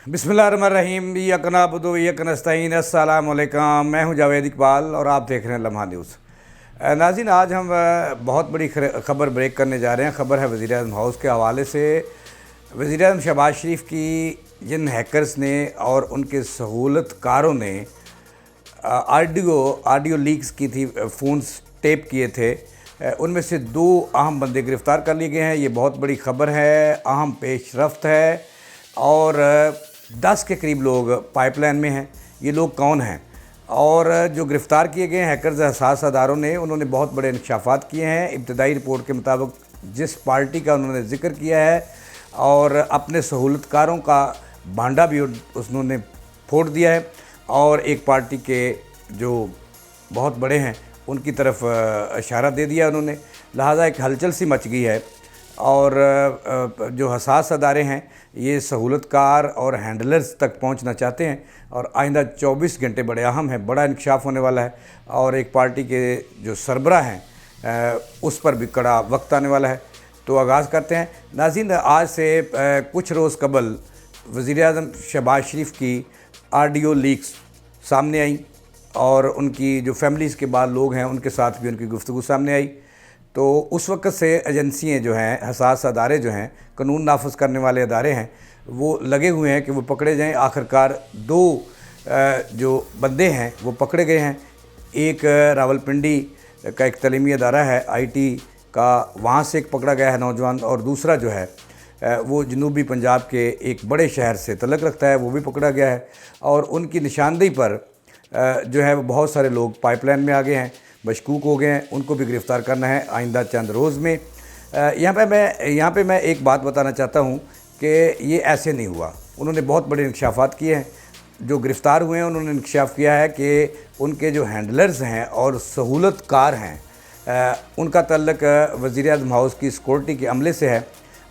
बिस्मिल्लाहिर्रहमानिर्रहीम इय्याका नअबुदु व इय्याका नस्तईन। अस्सलाम वालेकुम। मैं हूं जावेद इकबाल और आप देख रहे हैं लम्हा न्यूज़। नाज़रीन, आज हम बहुत बड़ी ख़बर ब्रेक करने जा रहे हैं। ख़बर है वज़ीर-ए-आज़म हाउस के हवाले से। वज़ीर-ए-आज़म शहबाज शरीफ की जिन हैकर्स ने और उनके सहूलतकारों ने ऑडियो लीक्स की थी, फ़ोन्स टेप किए थे, उनमें से 2 अहम बंदे गिरफ़्तार कर लिए गए हैं। ये बहुत बड़ी ख़बर है, अहम पेशरफ्त है। और 10 के करीब लोग पाइपलाइन में हैं। ये लोग कौन हैं? और जो गिरफ़्तार किए गए हैकर्स हसास अदारों ने, उन्होंने बहुत बड़े इंकशाफात किए हैं। इब्तदाई रिपोर्ट के मुताबिक जिस पार्टी का उन्होंने ज़िक्र किया है और अपने सहूलतकारों का भांडा भी उन्होंने फोड़ दिया है, और एक पार्टी के जो बहुत बड़े हैं उनकी तरफ इशारा दे दिया उन्होंने। लिहाजा एक हलचल सी मच गई है। और जो हसास अदारे हैं ये सहूलतकार और हैंडलर्स तक पहुंचना चाहते हैं, और आइंदा 24 घंटे बड़े अहम हैं, बड़ा इंकशाफ होने वाला है। और एक पार्टी के जो सरबराह हैं उस पर भी कड़ा वक्त आने वाला है। तो आगाज़ करते हैं। नाज़रीन, आज से कुछ रोज़ कबल वज़ीर-ए-आज़म शहबाज शरीफ की ऑडियो लीक्स सामने आई, और उनकी जो फैमिलीज़ के बाद लोग हैं उनके साथ भी उनकी गुफ्तगू सामने आई। तो उस वक़्त से एजेंसियाँ जो हैं, हसास अदारे जो हैं, कानून नाफिज करने वाले अदारे हैं, वो लगे हुए हैं कि वो पकड़े जाएँ। आखिरकार 2 जो बंदे हैं वो पकड़े गए हैं। एक रावलपिंडी का एक तलीमी अदारा है IT का, वहाँ से एक पकड़ा गया है नौजवान, और दूसरा जो है वो जनूबी पंजाब के एक बड़े शहर से तल्लुक़ रखता है, वो भी पकड़ा गया है। और उनकी निशानदेही पर जो है वो बहुत सारे लोग पाइपलाइन में आ गए हैं, मशकूक हो गए हैं। उनको भी गिरफ़्तार करना है आइंदा चंद रोज़ में। यहाँ पे मैं एक बात बताना चाहता हूँ कि ये ऐसे नहीं हुआ। उन्होंने बहुत बड़े इंकशाफात किए हैं। जो गिरफ़्तार हुए हैं उन्होंने इंकशाफ किया है कि उनके जो हैंडलर्स हैं और सहूलतकार हैं, उनका तल्लुक़ वज़ीर-ए-आज़म हाउस की सिक्योरिटी के अमले से है।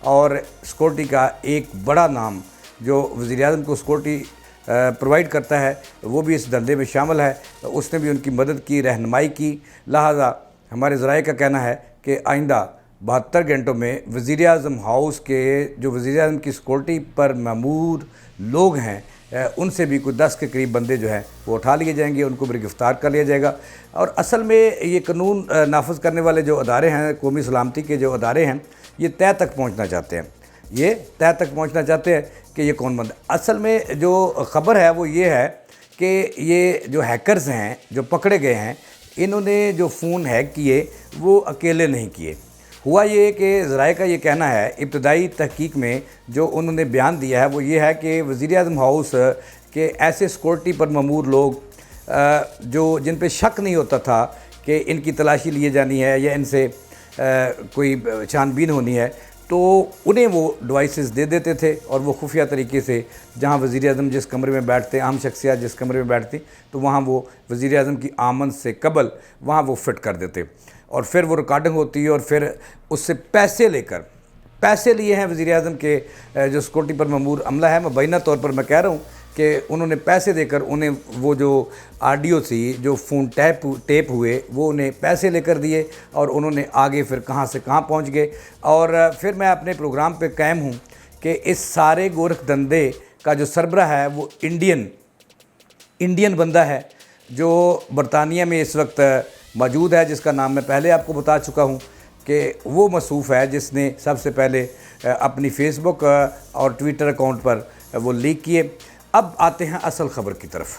और सिक्योरिटी का एक बड़ा नाम जो वज़ीर-ए-आज़म को सिक्योरिटी प्रोवाइड करता है वो भी इस धंधे में शामिल है। उसने भी उनकी मदद की, रहनुमाई की। लिहाजा हमारे ज़राए का कहना है कि आइंदा 72 घंटों में वज़ीर-ए-आज़म हाउस के जो वज़ीर-ए-आज़म की सिक्योरिटी पर मामूर लोग हैं उनसे भी कोई 10 के करीब बंदे जो हैं वो उठा लिए जाएंगे, उनको भी गिरफ़्तार कर लिया जाएगा। और असल में ये कानून नाफिज करने वाले जो अदारे हैं, कौमी सलामती के जो अदारे हैं, ये तय तक पहुँचना चाहते हैं। ये तय तक पहुँचना चाहते हैं कि ये कौन बंदा। असल में जो ख़बर है वो ये है कि ये जो हैकर्स हैं जो पकड़े गए हैं, इन्होंने जो फ़ोन हैक किए वो अकेले नहीं किए। हुआ ये कि ज़राए का ये कहना है, इब्तदाई तहकीक में जो उन्होंने बयान दिया है वो ये है कि वज़ीर-ए-आज़म हाउस के ऐसे सिक्योरिटी पर मामूर लोग जो जिन पे शक नहीं होता था कि इनकी तलाशी लिए जानी है या इनसे कोई छानबीन होनी है, तो उन्हें वो डिवाइसेस दे देते थे, और वो खुफिया तरीके से जहाँ वज़ीर-ए-आज़म जिस कमरे में बैठते, आम शख्सियत जिस कमरे में बैठती, तो वहाँ वो वज़ीर-ए-आज़म की आमद से कबल वहाँ वो फ़िट कर देते। और फिर वो रिकॉर्डिंग होती है, और फिर उससे पैसे लिए हैं वज़ीर-ए-आज़म के जो सिक्योरिटी पर मामूर अमला है। मुबैना तौर पर मैं कह रहा हूँ कि उन्होंने पैसे देकर उन्हें वो जो ऑडियो थी, जो फ़ोन टेप हुए, वो उन्हें पैसे लेकर दिए, और उन्होंने आगे फिर कहाँ से कहाँ पहुँच गए। और फिर मैं अपने प्रोग्राम पे कायम हूँ कि इस सारे गोरख धंधे का जो सरबराह है वो इंडियन बंदा है जो बरतानिया में इस वक्त मौजूद है, जिसका नाम मैं पहले आपको बता चुका हूँ कि वो मसूफ़ है जिसने सबसे पहले अपनी फ़ेसबुक और ट्विटर अकाउंट पर वो लीक किए। अब आते हैं असल ख़बर की तरफ।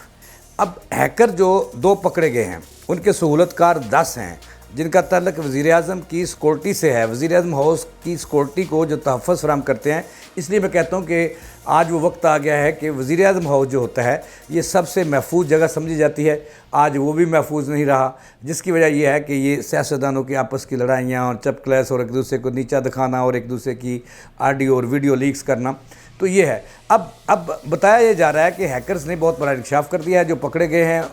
अब हैकर जो 2 पकड़े गए हैं उनके सहूलतकार 10 हैं, जिनका ताल्लुक़ वज़ीर-ए-आज़म की सिक्योरिटी से है। वज़ीर-ए-आज़म हाउस की सिक्योरिटी को जो तहफ़्फ़ुज़ फराहम करते हैं। इसलिए मैं कहता हूँ कि आज वो वक्त आ गया है कि वज़ीर-ए-आज़म हाउस जो होता है ये सबसे महफूज जगह समझी जाती है। आज वो भी महफूज नहीं रहा, जिसकी वजह यह है कि ये सियासतदानों की आपस की लड़ाइयाँ और चपकलैस और एक दूसरे को नीचा दिखाना और एक दूसरे की ऑडियो और वीडियो लीक्स करना, तो ये है। अब बताया ये जा रहा है कि हैकर्स ने बहुत बड़ा इंकशाफ कर दिया है। जो पकड़े गए हैं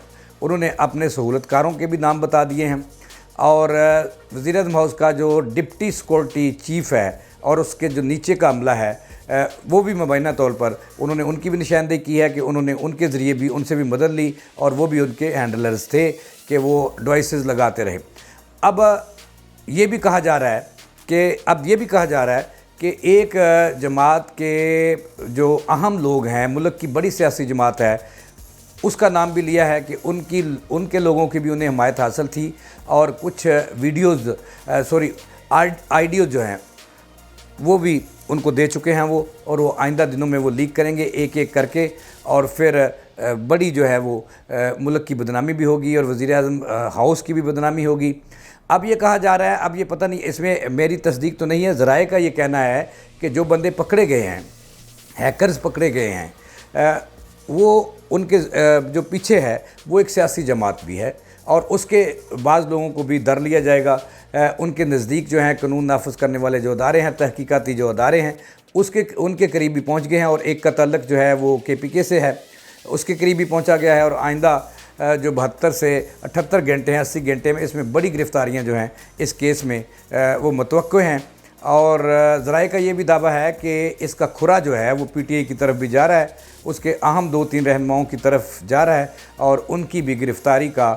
उन्होंने अपने सहूलतकारों के भी नाम बता दिए हैं, और वज़ीर-ए-आज़म हाउस का जो डिप्टी सिक्योरिटी चीफ़ है और उसके जो नीचे का अमला है वो भी मुबैना तौर पर उन्होंने उनकी भी निशानदेही की है कि उन्होंने उनके ज़रिए भी उनसे भी मदद ली, और वो भी उनके हैंडलर्स थे कि वो डिवाइसेस लगाते रहे। अब ये भी कहा जा रहा है کہ ایک جماعت کے جو اہم لوگ ہیں، ملک کی بڑی سیاسی جماعت ہے، اس کا نام بھی لیا ہے کہ ان کے لوگوں کی بھی انہیں حمایت حاصل تھی، اور کچھ ویڈیوز آئیڈیو جو ہیں وہ بھی ان کو دے چکے ہیں وہ، اور وہ آئندہ دنوں میں وہ لیک کریں گے ایک ایک کر کے، اور پھر بڑی جو ہے وہ ملک کی بدنامی بھی ہوگی اور وزیر اعظم ہاؤس کی بھی بدنامی ہوگی۔ اب یہ کہا جا رہا ہے، اب یہ پتہ نہیں، اس میں میری تصدیق تو نہیں ہے، ذرائع کا یہ کہنا ہے کہ جو بندے پکڑے گئے ہیں، ہیکرز پکڑے گئے ہیں، وہ ان کے جو پیچھے ہے وہ ایک سیاسی جماعت بھی ہے، اور اس کے بعض لوگوں کو بھی در لیا جائے گا۔ ان کے نزدیک جو ہیں قانون نافذ کرنے والے جو ادارے ہیں، تحقیقاتی جو ادارے ہیں، ان کے قریب بھی پہنچ گئے ہیں، اور ایک کا تعلق جو ہے وہ KPK سے ہے، اس کے قریب بھی پہنچا گیا ہے، اور آئندہ جو 72 سے 78 گھنٹے ہیں، 80 گھنٹے میں اس میں بڑی گرفتاریاں جو ہیں اس کیس میں وہ متوقع ہیں۔ اور ذرائع کا یہ بھی دعویٰ ہے کہ اس کا کھرا جو ہے وہ PTI کی طرف بھی جا رہا ہے، اس کے اہم 2-3 رہنماؤں کی طرف جا رہا ہے، اور ان کی بھی گرفتاری کا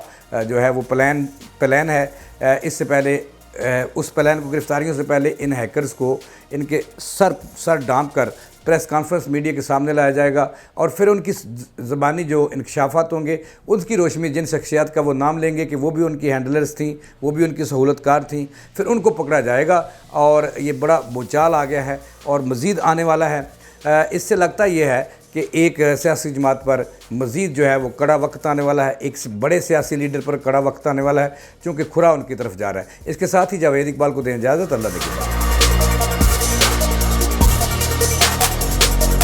جو ہے وہ پلان ہے۔ اس سے پہلے اس پلان کو، گرفتاریوں سے پہلے ان ہیکرز کو ان کے سر ڈانپ کر پریس کانفرنس میڈیا کے سامنے لایا جائے گا، اور پھر ان کی زبانی جو انکشافات ہوں گے ان کی روشنی میں جن شخصیات کا وہ نام لیں گے کہ وہ بھی ان کی ہینڈلرز تھیں، وہ بھی ان کی سہولت کار تھیں، پھر ان کو پکڑا جائے گا، اور یہ بڑا بھونچال آ گیا ہے اور مزید آنے والا ہے۔ اس سے لگتا یہ ہے کہ ایک سیاسی جماعت پر مزید جو ہے وہ کڑا وقت آنے والا ہے، ایک بڑے سیاسی لیڈر پر کڑا وقت آنے والا ہے، چونکہ کھرا ان کی طرف جا رہا ہے۔ اس کے ساتھ ہی جاوید اقبال کو دیں اجازت، اللہ دیکھے۔